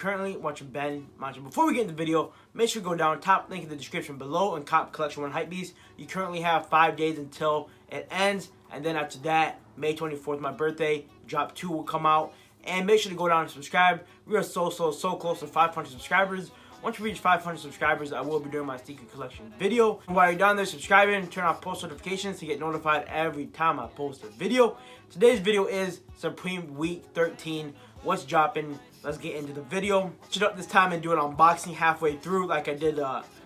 currently watching Ben Mancha. Before we get into the video, make sure to go down top, link in the description below, and cop Collection 1 Hypebeast. You currently have 5 days until it ends, and then after that, May 24th, my birthday, drop 2 will come out. And make sure to go down and subscribe. We are so close to 500 subscribers. Once we reach 500 subscribers, I will be doing my sneaker collection video. And while you're down there subscribing, turn off post notifications to get notified every time I post a video. Today's video is Supreme Week 13. What's dropping? Let's get into the video. Switch it up this time and do an unboxing halfway through like I did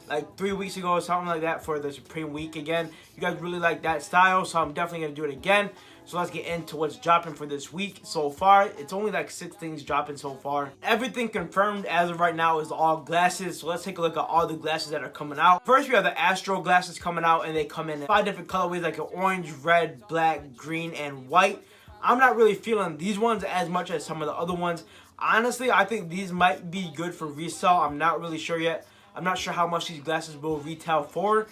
like 3 weeks ago or something like that for the Supreme Week again. You guys really like that style, so I'm definitely going to do it again. So let's get into what's dropping for this week so far. It's only like 6 things dropping so far. Everything confirmed as of right now is all glasses. So let's take a look at all the glasses that are coming out. First, we have the Astro glasses coming out, and they come in 5 different colorways like an orange, red, black, green, and white. I'm not really feeling these ones as much as some of the other ones. Honestly, I think these might be good for resale. I'm not really sure yet. I'm not sure how much these glasses will retail for.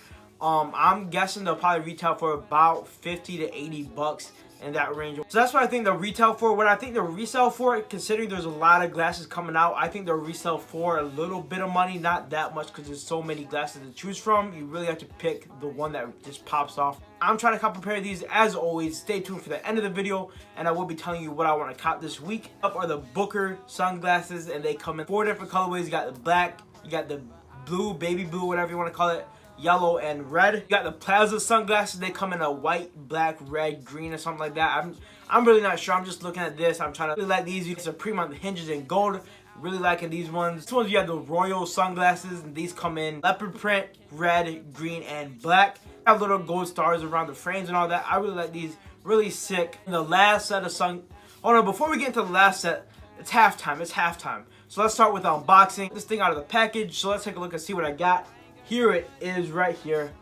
I'm guessing they'll probably retail for about 50 to 80 bucks in that range. So that's what I think they'll retail for. What I think they'll resell for, considering there's a lot of glasses coming out, I think they'll resell for a little bit of money, not that much, because there's so many glasses to choose from. You really have to pick the one that just pops off. I'm trying to compare these as always. Stay tuned for the end of the video, and I will be telling you what I want to cop this week. Up are the Booker sunglasses, and they come in 4 different colorways. You got the black, you got the blue, baby blue, whatever you want to call it, yellow, and red. You got the Plaza sunglasses. They come in a white, black, red, green, or something like that. I'm really not sure. I'm just looking at this. I'm trying to really like these. It's a Supreme on the hinges in gold. Really liking these ones. This ones, you have the Royal sunglasses, and these come in leopard print, red, green, and black. Have little gold stars around the frames and all that. I really like these. Really sick. And the last set of oh no, before we get into the last set, it's halftime. It's halftime. So let's start with unboxing this thing out of the package. So let's take a look and see what I got. Here it is right here.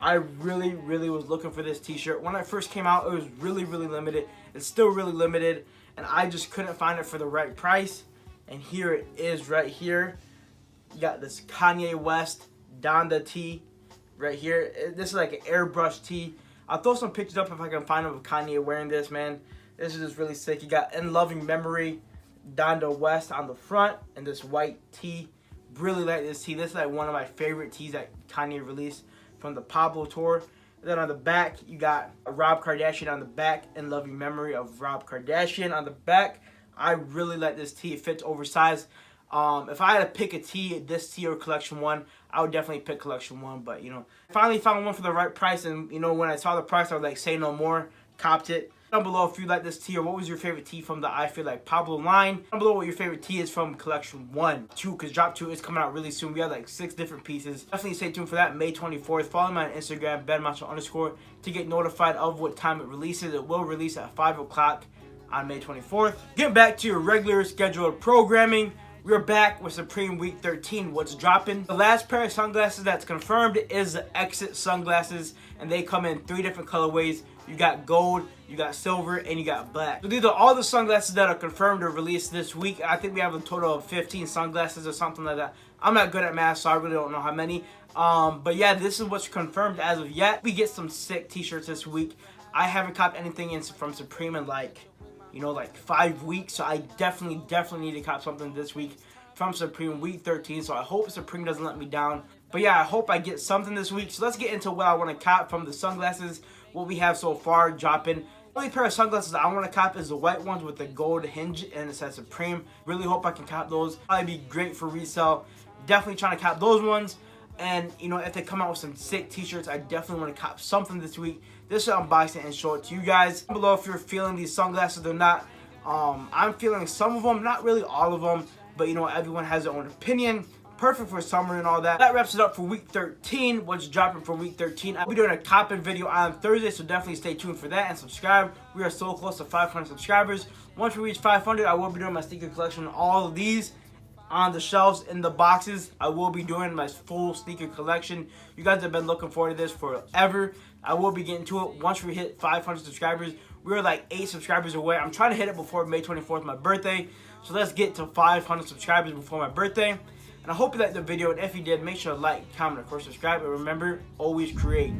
I really was looking for this t-shirt. When it first came out, it was really limited. It's still really limited, and I just couldn't find it for the right price. And here it is right here. You got this Kanye West Donda tee right here. This is like an airbrush tee. I'll throw some pictures up if I can find them of Kanye wearing this, man. This is just really sick. You got In Loving Memory Donda West on the front, and this white tee. Really like this tee. This is like one of my favorite tees that Kanye released from the Pablo tour. And then on the back, you got Rob Kardashian on the back, In Loving Memory of Rob Kardashian on the back. I really like this tee. It fits oversized. If I had to pick a tee, this tee or Collection 1, I would definitely pick Collection 1. But, you know, finally found one for the right price. And, you know, when I saw the price, I was like, say no more. Copped it. Down below if you like this tee, or what was your favorite tee from the I Feel Like Pablo line. Down below what your favorite tee is from Collection 1, 2, because Drop 2 is coming out really soon. We have like 6 different pieces. Definitely stay tuned for that. May 24th. Follow me on Instagram, benmacho_, to get notified of what time it releases. It will release at 5 o'clock on May 24th. Get back to your regular scheduled programming. We're back with Supreme Week 13. What's dropping? The last pair of sunglasses that's confirmed is the Exit sunglasses, and they come in 3 different colorways. You got gold, you got silver, and you got black. So these are all the sunglasses that are confirmed or released this week. I think we have a total of 15 sunglasses or something like that. I'm not good at math, so I really don't know how many. But yeah, this is what's confirmed as of yet. We get some sick t-shirts this week. I haven't copped anything from Supreme in like, you know, like 5 weeks. So I definitely need to cop something this week from Supreme Week 13. So I hope Supreme doesn't let me down. But yeah, I hope I get something this week. So let's get into what I want to cop from the sunglasses. What we have so far dropping. The only pair of sunglasses I want to cop is the white ones with the gold hinge, and it says Supreme. Really hope I can cop those. Probably be great for resale. Definitely trying to cop those ones. And, you know, if they come out with some sick t-shirts, I definitely want to cop something this week. This is unboxing and show it to you guys. Down below if you're feeling these sunglasses or not. I'm feeling some of them, not really all of them. But, you know, everyone has their own opinion. Perfect for summer and all that. That wraps it up for week 13. What's dropping for week 13? I'll be doing a copping video on Thursday, so definitely stay tuned for that and subscribe. We are so close to 500 subscribers. Once we reach 500, I will be doing my sneaker collection. All of these on the shelves in the boxes. I will be doing my full sneaker collection. You guys have been looking forward to this forever. I will be getting to it once we hit 500 subscribers. We're like 8 subscribers away. I'm trying to hit it before May 24th, my birthday. So let's get to 500 subscribers before my birthday. And I hope you liked the video, and if you did, make sure to like, comment, of course, subscribe, and remember, always create.